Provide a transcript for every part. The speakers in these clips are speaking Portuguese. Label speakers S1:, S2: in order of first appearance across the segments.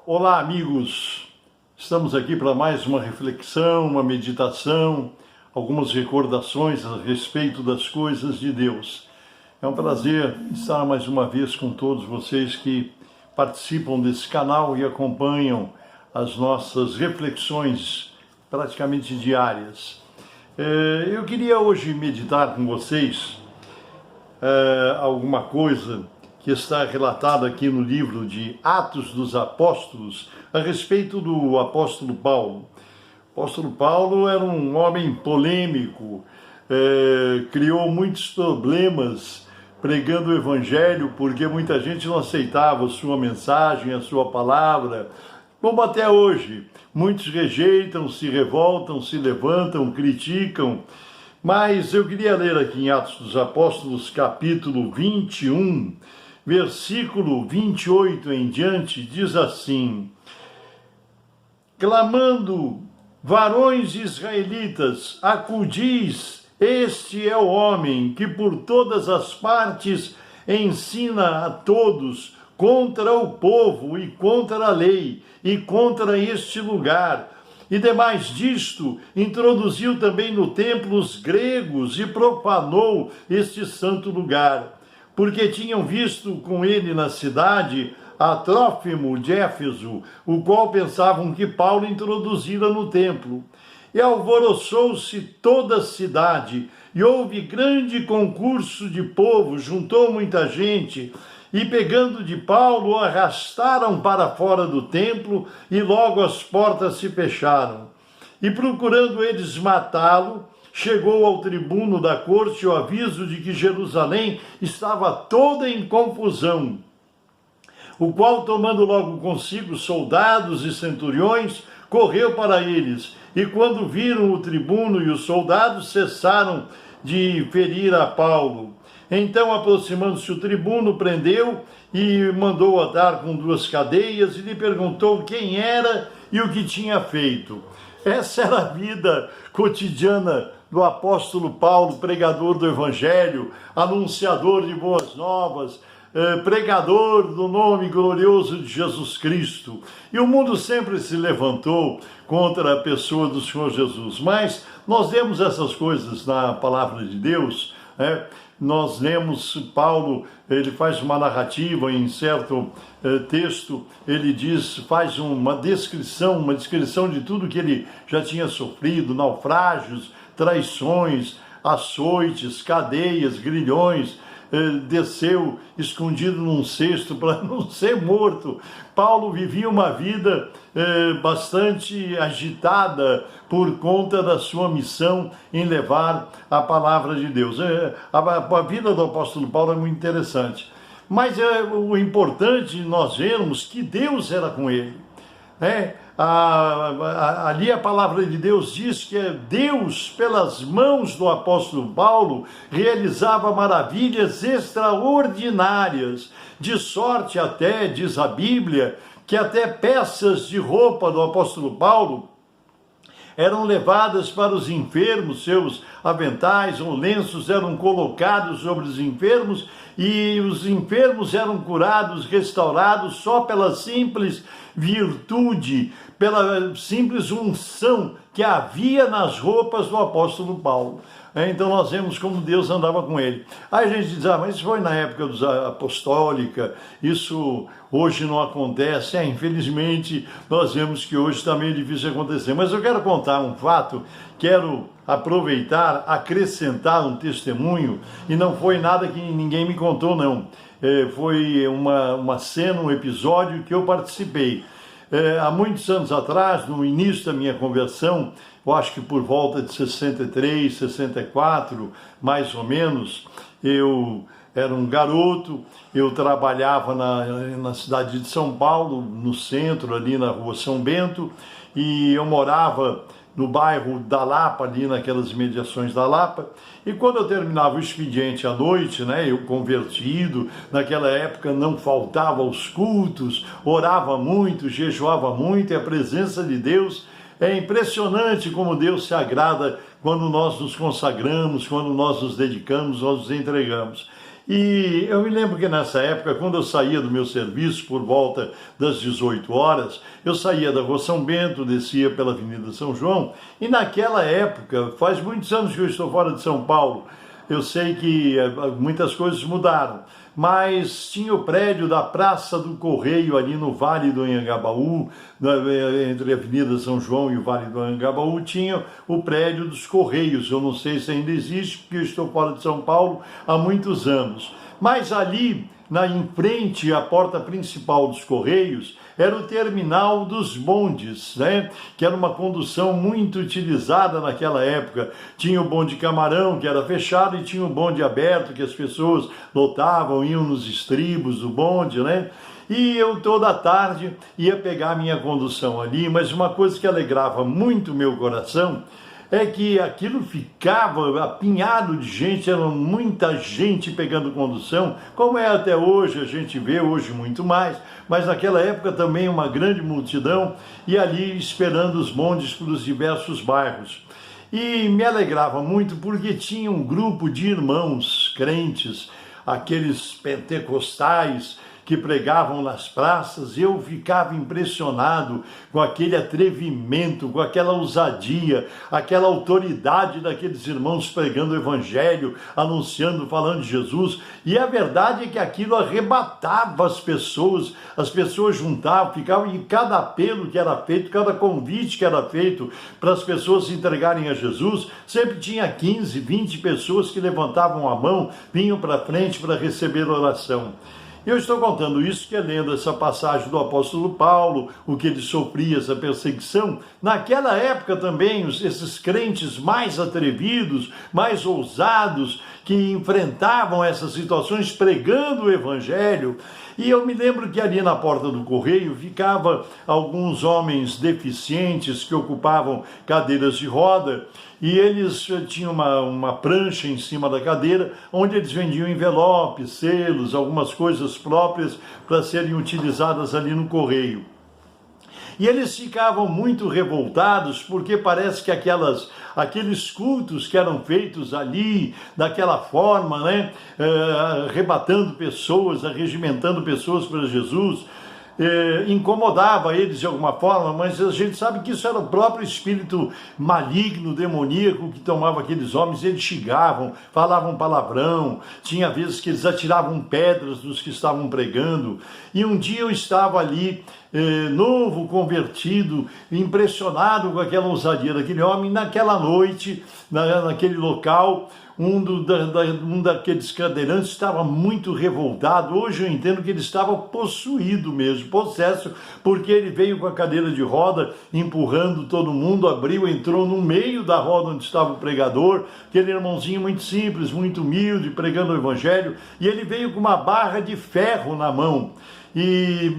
S1: Olá, amigos! Estamos aqui para mais uma reflexão, uma meditação, algumas recordações a respeito das coisas de Deus. É um prazer estar mais uma vez com todos vocês que participam desse canal e acompanham as nossas reflexões praticamente diárias. Eu queria hoje meditar com vocês alguma coisa que está relatada aqui no livro de Atos dos Apóstolos, a respeito do apóstolo Paulo. O apóstolo Paulo era um homem polêmico, criou muitos problemas pregando o evangelho, porque muita gente não aceitava a sua mensagem, a sua palavra, como até hoje. Muitos rejeitam, se revoltam, se levantam, criticam. Mas eu queria ler aqui em Atos dos Apóstolos, capítulo 21, versículo 28 em diante, diz assim: clamando, varões israelitas, acudis, este é o homem que por todas as partes ensina a todos contra o povo e contra a lei e contra este lugar. E demais disto, introduziu também no templo os gregos e profanou este santo lugar, porque tinham visto com ele na cidade a Trófimo de Éfeso, o qual pensavam que Paulo introduzira no templo. E alvoroçou-se toda a cidade, e houve grande concurso de povo, juntou muita gente, e pegando de Paulo, o arrastaram para fora do templo, e logo as portas se fecharam. E procurando eles matá-lo, chegou ao tribuno da corte o aviso de que Jerusalém estava toda em confusão, o qual, tomando logo consigo soldados e centuriões, correu para eles, e quando viram o tribuno e os soldados, cessaram de ferir a Paulo. Então, aproximando-se o tribuno, prendeu e mandou atar com 2 cadeias, e lhe perguntou quem era e o que tinha feito. Essa era a vida cotidiana do apóstolo Paulo, pregador do evangelho, anunciador de boas novas, pregador do nome glorioso de Jesus Cristo. E o mundo sempre se levantou contra a pessoa do Senhor Jesus. Mas nós vemos essas coisas na palavra de Deus, né? Nós lemos Paulo, ele faz uma narrativa em certo texto, ele diz, faz uma descrição de tudo que ele já tinha sofrido, naufrágios, traições, açoites, cadeias, grilhões, desceu escondido num cesto para não ser morto. Paulo vivia uma vida bastante agitada por conta da sua missão em levar a palavra de Deus. A vida do apóstolo Paulo é muito interessante. Mas o importante nós vermos que Deus era com ele, né? Ali a palavra de Deus diz que Deus, pelas mãos do apóstolo Paulo, realizava maravilhas extraordinárias, de sorte até, diz a Bíblia, que até peças de roupa do apóstolo Paulo eram levadas para os enfermos, seus aventais ou lenços eram colocados sobre os enfermos, e os enfermos eram curados, restaurados só pela simples virtude, pela simples unção que havia nas roupas do apóstolo Paulo. Então nós vemos como Deus andava com ele. Aí a gente diz, mas isso foi na época apostólica, isso hoje não acontece. Infelizmente nós vemos que hoje está meio difícil acontecer. Mas eu quero contar um fato, quero aproveitar, acrescentar um testemunho, e não foi nada que ninguém me contou, não. Foi uma cena, um episódio que eu participei. Há muitos anos atrás, no início da minha conversão, eu acho que por volta de 63, 64, mais ou menos, eu era um garoto, eu trabalhava na cidade de São Paulo, no centro, ali na rua São Bento, e eu morava no bairro da Lapa, ali naquelas imediações da Lapa, e quando eu terminava o expediente à noite, né, eu convertido, naquela época não faltava aos cultos, orava muito, jejuava muito, e a presença de Deus, é impressionante como Deus se agrada quando nós nos consagramos, quando nós nos dedicamos, nós nos entregamos. E eu me lembro que nessa época, quando eu saía do meu serviço por volta das 18 horas, eu saía da Rua São Bento, descia pela Avenida São João, e naquela época, faz muitos anos que eu estou fora de São Paulo, eu sei que muitas coisas mudaram, mas tinha o prédio da Praça do Correio ali no Vale do Anhangabaú, entre a Avenida São João e o Vale do Anhangabaú, tinha o prédio dos Correios. Eu não sei se ainda existe, porque eu estou fora de São Paulo há muitos anos. Mas ali, em frente à porta principal dos Correios, era o terminal dos bondes, né? Que era uma condução muito utilizada naquela época. Tinha o bonde camarão, que era fechado, e tinha o bonde aberto, que as pessoas lotavam, iam nos estribos do bonde, né? E eu toda tarde ia pegar a minha condução ali, mas uma coisa que alegrava muito o meu coração é que aquilo ficava apinhado de gente, era muita gente pegando condução, como é até hoje, a gente vê hoje muito mais, mas naquela época também uma grande multidão, e ali esperando os bondes para os diversos bairros. E me alegrava muito porque tinha um grupo de irmãos crentes, aqueles pentecostais, que pregavam nas praças, e eu ficava impressionado com aquele atrevimento, com aquela ousadia, aquela autoridade daqueles irmãos pregando o evangelho, anunciando, falando de Jesus, e a verdade é que aquilo arrebatava as pessoas juntavam, ficavam, e cada apelo que era feito, cada convite que era feito para as pessoas se entregarem a Jesus, sempre tinha 15, 20 pessoas que levantavam a mão, vinham para frente para receber oração. Eu estou contando isso que é lendo essa passagem do apóstolo Paulo, o que ele sofria, essa perseguição. Naquela época também, esses crentes mais atrevidos, mais ousados, que enfrentavam essas situações pregando o evangelho. E eu me lembro que ali na porta do correio ficavam alguns homens deficientes que ocupavam cadeiras de roda, e eles tinham uma prancha em cima da cadeira, onde eles vendiam envelopes, selos, algumas coisas próprias para serem utilizadas ali no correio. E eles ficavam muito revoltados, porque parece que aqueles cultos que eram feitos ali, daquela forma, né, arrebatando pessoas, arregimentando pessoas para Jesus, incomodava eles de alguma forma, mas a gente sabe que isso era o próprio espírito maligno, demoníaco, que tomava aqueles homens. Eles xingavam, falavam palavrão, tinha vezes que eles atiravam pedras nos que estavam pregando. E um dia eu estava ali, novo, convertido, impressionado com aquela ousadia daquele homem. Naquela noite, naquele local, um daqueles cadeirantes estava muito revoltado. Hoje eu entendo que ele estava possuído mesmo, possesso, porque ele veio com a cadeira de roda, empurrando todo mundo, abriu, entrou no meio da roda onde estava o pregador, aquele irmãozinho muito simples, muito humilde, pregando o evangelho, e ele veio com uma barra de ferro na mão. E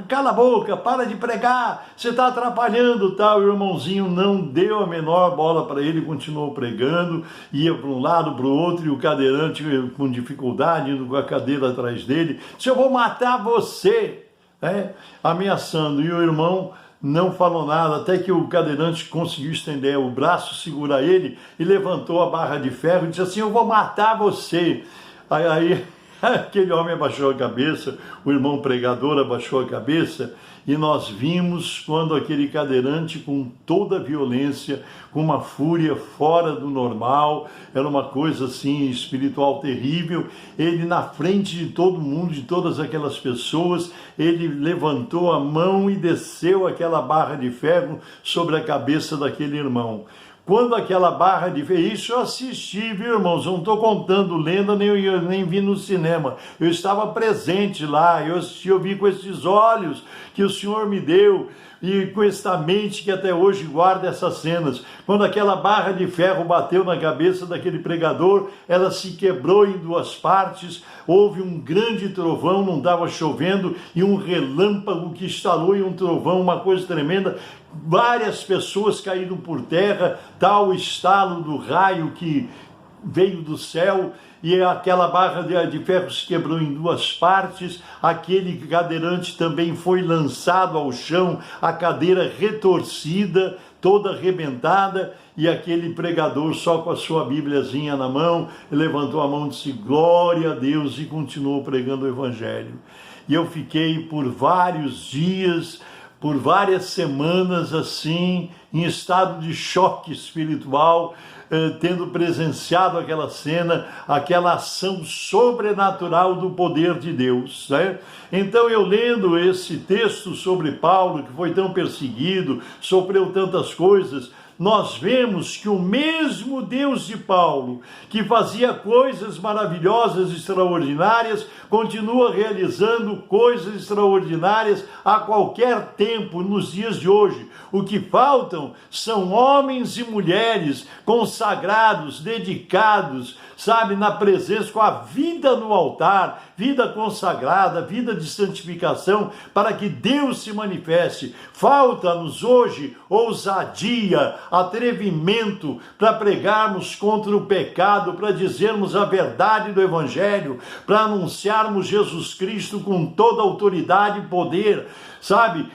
S1: cala a boca, para de pregar, você está atrapalhando, tal. O irmãozinho não deu a menor bola para ele, continuou pregando, ia para um lado, para o outro, e o cadeirante com dificuldade, indo com a cadeira atrás dele: se eu vou matar você, né? Ameaçando. E o irmão não falou nada, até que o cadeirante conseguiu estender o braço, segurar ele, e levantou a barra de ferro e disse assim: eu vou matar você. Aí aquele homem abaixou a cabeça, o irmão pregador abaixou a cabeça, e nós vimos quando aquele cadeirante, com toda a violência, com uma fúria fora do normal, era uma coisa assim espiritual terrível, ele na frente de todo mundo, de todas aquelas pessoas, ele levantou a mão e desceu aquela barra de ferro sobre a cabeça daquele irmão. Quando aquela barra de ferro, isso eu assisti, viu, irmãos? Eu não estou contando lenda, nem vi no cinema. Eu estava presente lá, eu assisti, eu vi com esses olhos que o Senhor me deu, e com esta mente que até hoje guarda essas cenas. Quando aquela barra de ferro bateu na cabeça daquele pregador, ela se quebrou em duas partes, houve um grande trovão, não estava chovendo, e um relâmpago que estalou em um trovão, uma coisa tremenda. Várias pessoas caíram por terra, tal o estalo do raio que veio do céu e aquela barra de ferro se quebrou em duas partes, aquele cadeirante também foi lançado ao chão, a cadeira retorcida, toda arrebentada, e aquele pregador só com a sua bíbliazinha na mão, levantou a mão e disse glória a Deus e continuou pregando o evangelho. E eu fiquei por vários dias, por várias semanas assim, em estado de choque espiritual, tendo presenciado aquela cena, aquela ação sobrenatural do poder de Deus, né? Então eu lendo esse texto sobre Paulo, que foi tão perseguido, sofreu tantas coisas, nós vemos que o mesmo Deus de Paulo, que fazia coisas maravilhosas, extraordinárias, continua realizando coisas extraordinárias a qualquer tempo, nos dias de hoje. O que faltam são homens e mulheres consagrados, dedicados, sabe, na presença, com a vida no altar, vida consagrada, vida de santificação, para que Deus se manifeste. Falta-nos hoje ousadia, atrevimento para pregarmos contra o pecado, para dizermos a verdade do Evangelho, para anunciarmos Jesus Cristo com toda autoridade e poder, sabe,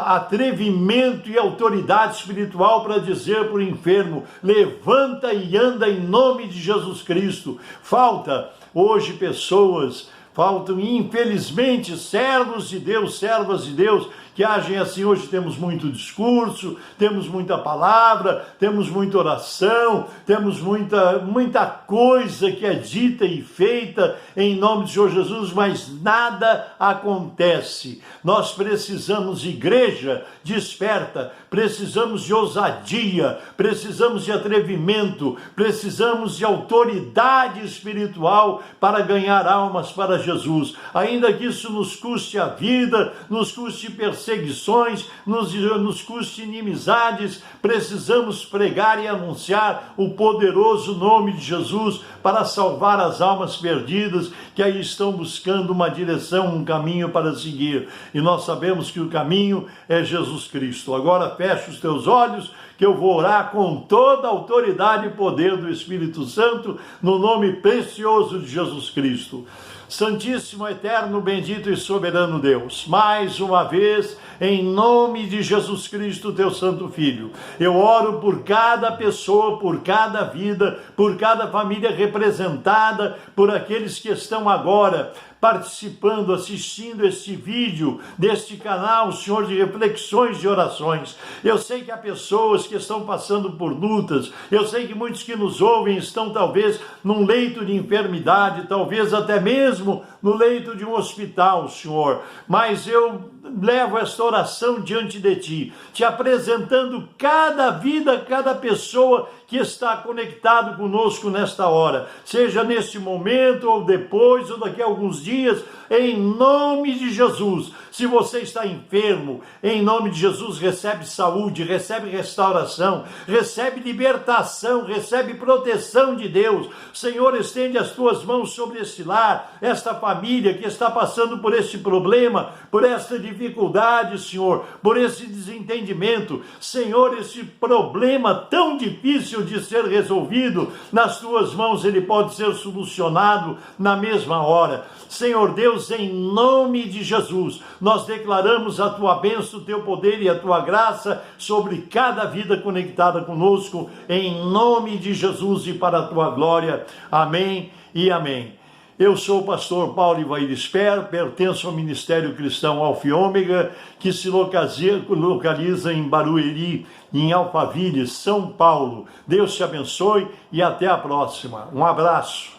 S1: atrevimento e autoridade espiritual para dizer para o enfermo, levanta e anda em nome de Jesus Cristo. Falta hoje pessoas, faltam infelizmente servos de Deus, servas de Deus, que agem assim. Hoje temos muito discurso, temos muita palavra, temos muita oração, temos muita coisa que é dita e feita em nome de Senhor Jesus, mas nada acontece. Nós precisamos de igreja desperta, precisamos de ousadia, precisamos de atrevimento, precisamos de autoridade espiritual para ganhar almas para Jesus. Ainda que isso nos custe a vida, nos custe perseguições, nos custe inimizades, precisamos pregar e anunciar o poderoso nome de Jesus para salvar as almas perdidas que aí estão buscando uma direção, um caminho para seguir. E nós sabemos que o caminho é Jesus Cristo. Agora fecha os teus olhos, que eu vou orar com toda a autoridade e poder do Espírito Santo, no nome precioso de Jesus Cristo. Santíssimo, eterno, bendito e soberano Deus, mais uma vez, em nome de Jesus Cristo, teu santo Filho, eu oro por cada pessoa, por cada vida, por cada família representada, por aqueles que estão agora participando, assistindo este vídeo deste canal, Senhor, de reflexões e orações. Eu sei que há pessoas que estão passando por lutas, eu sei que muitos que nos ouvem estão talvez num leito de enfermidade, talvez até mesmo no leito de um hospital, Senhor, mas eu levo esta oração diante de Ti, Te apresentando cada vida, cada pessoa que está conectado conosco nesta hora, seja neste momento ou depois ou daqui a alguns dias, em nome de Jesus. Se você está enfermo, em nome de Jesus, recebe saúde, recebe restauração, recebe libertação, recebe proteção de Deus. Senhor, estende as tuas mãos sobre este lar, esta família que está passando por este problema, por esta dificuldade, Senhor, por esse desentendimento. Senhor, esse problema tão difícil de ser resolvido, nas tuas mãos ele pode ser solucionado na mesma hora. Senhor Deus, em nome de Jesus, nós declaramos a tua bênção, o teu poder e a tua graça sobre cada vida conectada conosco, em nome de Jesus e para a tua glória. Amém e amém. Eu sou o pastor Paulo Ivair Esper, pertenço ao Ministério Cristão Alfa e Ômega, que se localiza em Barueri, em Alphaville, São Paulo. Deus te abençoe e até a próxima. Um abraço.